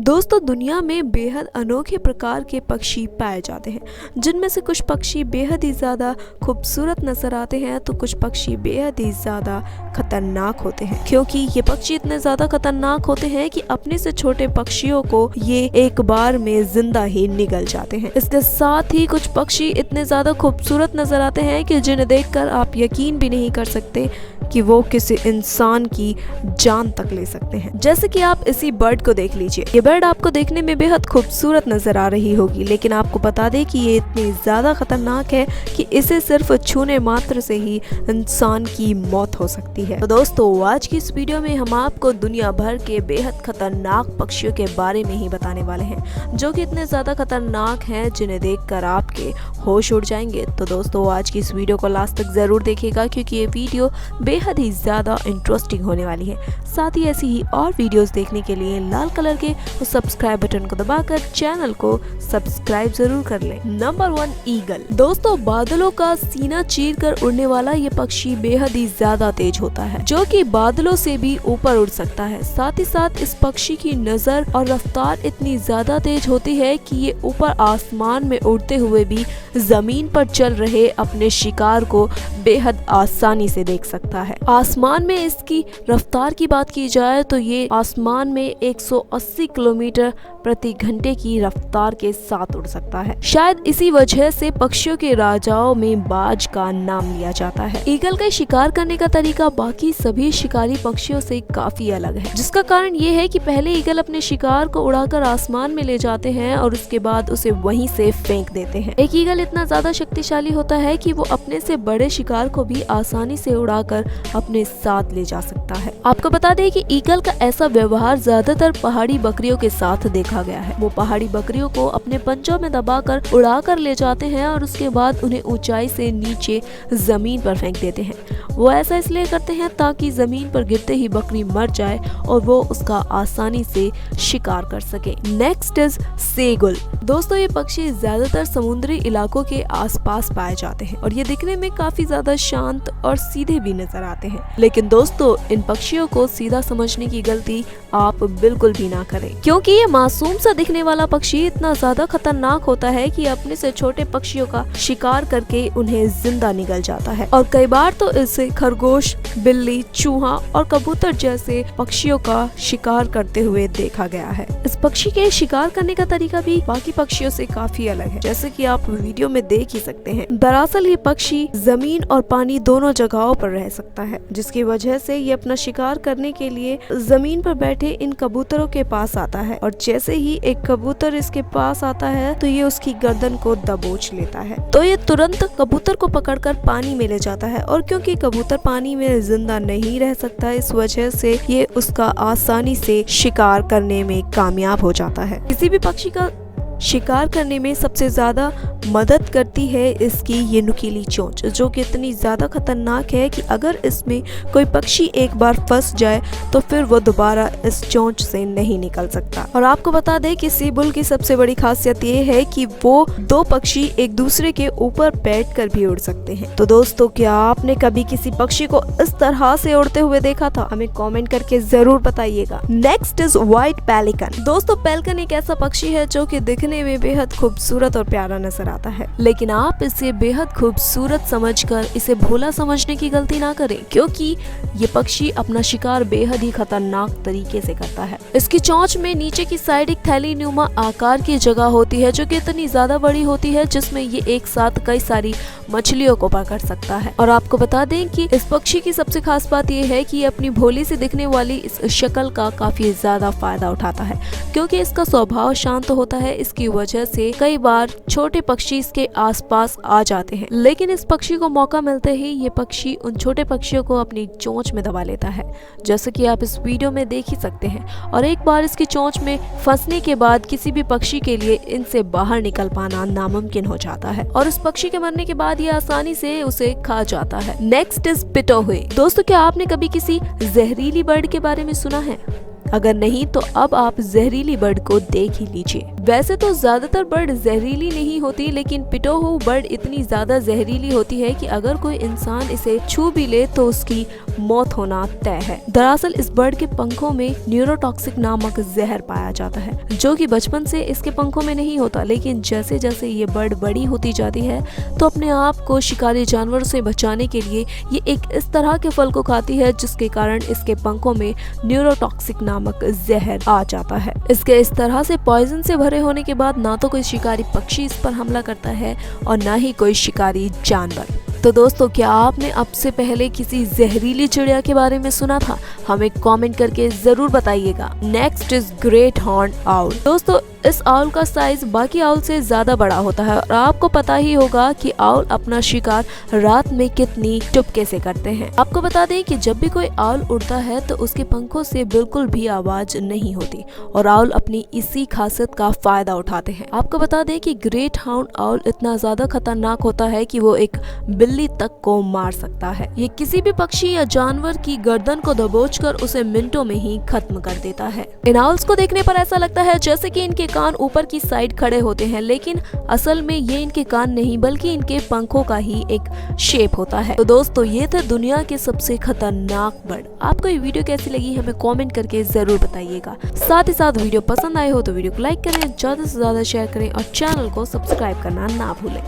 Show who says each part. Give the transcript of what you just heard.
Speaker 1: दोस्तों, दुनिया में बेहद अनोखे प्रकार के पक्षी पाए जाते हैं, जिनमें से कुछ पक्षी बेहद ही ज़्यादा खूबसूरत नजर आते हैं तो कुछ पक्षी बेहद ही ज़्यादा खतरनाक होते हैं। क्योंकि ये पक्षी इतने ज़्यादा खतरनाक होते हैं कि अपने से छोटे पक्षियों को ये एक बार में जिंदा ही निगल जाते हैं। इसके साथ ही कुछ पक्षी इतने ज़्यादा खूबसूरत नजर आते हैं कि जिन्हें देखकर आप यकीन भी नहीं कर सकते कि वो किसी इंसान की जान तक ले सकते हैं। जैसे कि आप इसी बर्ड को देख लीजिए। ये बर्ड आपको देखने में बेहद खूबसूरत नजर आ रही होगी, लेकिन आपको बता दें कि ये इतनी ज्यादा खतरनाक है कि इसे सिर्फ छूने मात्र से ही इंसान की मौत हो सकती है। तो दोस्तों, आज की इस वीडियो में हम आपको दुनिया भर के बेहद खतरनाक पक्षियों के बारे में ही बताने वाले हैं, जो कि इतने ज्यादा खतरनाक हैं जिन्हें देखकर आपके होश उड़ जाएंगे। तो दोस्तों, आज की इस वीडियो को लास्ट तक जरूर देखिएगा, क्योंकि ये वीडियो बेहद ही ज्यादा इंटरेस्टिंग होने वाली है। साथ ही ऐसी ही और वीडियोस देखने के लिए लाल कलर के सब्सक्राइब बटन को दबाकर चैनल को सब्सक्राइब जरूर कर लें। Number 1, eagle. दोस्तों, बादलों का सीना चीर कर उड़ने वाला ये पक्षी बेहद ही ज्यादा तेज होता है, जो कि बादलों से भी ऊपर उड़ सकता है। साथ ही साथ इस पक्षी की नजर और रफ्तार इतनी ज्यादा तेज होती है कि ये ऊपर आसमान में उड़ते हुए भी जमीन पर चल रहे अपने शिकार को बेहद आसानी से देख सकता है। आसमान में इसकी रफ्तार की बात की जाए तो ये आसमान में 180 किलोमीटर प्रति घंटे की रफ्तार के साथ उड़ सकता है। शायद इसी वजह से पक्षियों के राजाओं में बाज का नाम लिया जाता है। ईगल का शिकार करने का तरीका बाकी सभी शिकारी पक्षियों से काफी अलग है, जिसका कारण ये है कि पहले ईगल अपने शिकार को उड़ाकर आसमान में ले जाते हैं और उसके बाद उसे वहीं से फेंक देते हैं। एक ईगल इतना ज्यादा शक्तिशाली होता है कि वो अपने से बड़े शिकार को भी आसानी से उड़ाकर अपने साथ ले जा सकता है। आपको बता दें कि ईगल का ऐसा व्यवहार ज्यादातर पहाड़ी बकरियों के साथ देखा गया है। वो पहाड़ी बकरियों को अपने पंजों में दबाकर उड़ाकर ले जाते हैं और उसके बाद उन्हें ऊंचाई से नीचे जमीन पर फेंक देते हैं। वो ऐसा इसलिए करते हैं ताकि जमीन पर गिरते ही बकरी मर जाए और वो उसका आसानी से शिकार कर सके। Next is seagull. दोस्तों, ये पक्षी ज्यादातर समुद्री इलाकों के आसपास पाए जाते हैं और ये दिखने में काफी ज्यादा शांत और सीधे भी नजर आते हैं। लेकिन दोस्तों, इन पक्षियों को सीधा समझने की गलती आप बिल्कुल भी ना करें, क्योंकि ये मासूम सा दिखने वाला पक्षी इतना ज्यादा खतरनाक होता है कि अपने से छोटे पक्षियों का शिकार करके उन्हें जिंदा निगल जाता है। और कई बार तो इसे खरगोश, बिल्ली, चूहा और कबूतर जैसे पक्षियों का शिकार करते हुए देखा गया है। इस पक्षी के शिकार करने का तरीका भी बाकी पक्षियों से काफी अलग है, जैसे कि आप वीडियो में देख ही सकते हैं। दरअसल ये पक्षी जमीन और पानी दोनों जगहों पर रह सकता है, जिसकी वजह से ये अपना शिकार करने के लिए जमीन पर बैठे इन कबूतरों के पास आता है और जैसे ही एक कबूतर इसके पास आता है तो ये उसकी गर्दन को दबोच लेता है। तो ये तुरंत कबूतर को पकड़कर पानी में ले जाता है और क्योंकि कबूतर पानी में जिंदा नहीं रह सकता, इस वजह से ये उसका आसानी से शिकार करने में कामयाब हो जाता है। किसी भी पक्षी का शिकार करने में सबसे ज्यादा मदद करती है इसकी ये नुकीली चोंच, जो कि इतनी ज्यादा खतरनाक है कि अगर इसमें कोई पक्षी एक बार फंस जाए तो फिर वो दोबारा इस चोंच से नहीं निकल सकता। और आपको बता दें कि सेबुल की सबसे बड़ी खासियत ये है कि वो दो पक्षी एक दूसरे के ऊपर बैठकर भी उड़ सकते हैं। तो दोस्तों, क्या आपने कभी किसी पक्षी को इस तरह से उड़ते हुए देखा था? हमें कॉमेंट करके जरूर बताइएगा। Next is white pelican. दोस्तों, पेलिकन एक ऐसा पक्षी है जो कि दिखने में बेहद खूबसूरत और प्यारा नजर आता है, लेकिन आप इसे बेहद खूबसूरत समझकर इसे भोला समझने की गलती ना करें, क्योंकि ये पक्षी अपना शिकार बेहद ही खतरनाक तरीके से करता है। इसकी चोंच में नीचे की साइड एक थैली नुमा आकार की जगह होती है, जो कि इतनी ज्यादा बड़ी होती है जिसमें ये एक साथ कई सारी मछलियों को पकड़ सकता है। और आपको बता दें कि इस पक्षी की सबसे खास बात यह है कि ये अपनी भोली से दिखने वाली इस शक्ल का काफी ज्यादा फायदा उठाता है, क्योंकि इसका स्वभाव शांत होता है। इसकी वजह से कई बार छोटे पक्षी इसके आसपास आ जाते हैं, लेकिन इस पक्षी को मौका मिलते ही ये पक्षी उन छोटे पक्षियों को अपनी चोंच में दबा लेता है, जैसे कि आप इस वीडियो में देख ही सकते हैं। और एक बार इसकी चोंच में फंसने के बाद किसी भी पक्षी के लिए इनसे बाहर निकल पाना नामुमकिन हो जाता है और उस पक्षी के मरने के बाद ये आसानी से उसे खा जाता है। Next is pitohui. दोस्तों, क्या आपने कभी किसी जहरीली बर्ड के बारे में सुना है? अगर नहीं तो अब आप जहरीली बर्ड को देख ही लीजिए। वैसे तो ज्यादातर बर्ड जहरीली नहीं होती, लेकिन पिटोहू बर्ड इतनी ज्यादा जहरीली होती है कि अगर कोई इंसान इसे छू भी ले तो उसकी मौत होना तय है। दरअसल इस बर्ड के पंखों में न्यूरोटॉक्सिक नामक जहर पाया जाता है, जो कि बचपन से इसके पंखों में नहीं होता, लेकिन जैसे जैसे ये बर्ड बड़ी होती जाती है तो अपने आप को शिकारी जानवरों से बचाने के लिए ये एक इस तरह के फल को खाती है जिसके कारण इसके पंखों में न्यूरोटॉक्सिक नामक जहर आ जाता है। इसके इस तरह से पॉइजन से भरे होने के बाद ना तो कोई शिकारी पक्षी इस पर हमला करता है और ना ही कोई शिकारी जानवर। तो दोस्तों, क्या आपने अब से पहले किसी जहरीली चिड़िया के बारे में सुना था? हमें कमेंट करके जरूर बताइएगा। Next is great horn owl. दोस्तों, इस आउल का साइज बाकी आउल से ज्यादा बड़ा होता है और आपको पता ही होगा कि आउल अपना शिकार रात में कितनी चुपके से करते हैं। आपको बता दें कि जब भी कोई आउल उड़ता है तो उसके पंखों से बिल्कुल भी आवाज नहीं होती और आउल अपनी इसी खासियत का फायदा उठाते हैं। आपको बता दें कि ग्रेट हॉर्न आउल इतना ज्यादा खतरनाक होता है कि वो एक बिल्ली तक को मार सकता है। ये किसी भी पक्षी या जानवर की गर्दन को दबोचकर उसे मिनटों में ही खत्म कर देता है। इन आउल्स को देखने पर ऐसा लगता है जैसे कि इनके कान ऊपर की साइड खड़े होते हैं, लेकिन असल में ये इनके कान नहीं बल्कि इनके पंखों का ही एक शेप होता है। तो दोस्तों, ये थे दुनिया के सबसे खतरनाक बर्ड। आपको ये वीडियो कैसी लगी हमें कमेंट करके जरूर बताइएगा। साथ ही साथ वीडियो पसंद आए हो तो वीडियो को लाइक करें, ज्यादा से ज्यादा शेयर करें और चैनल को सब्सक्राइब करना ना भूलें।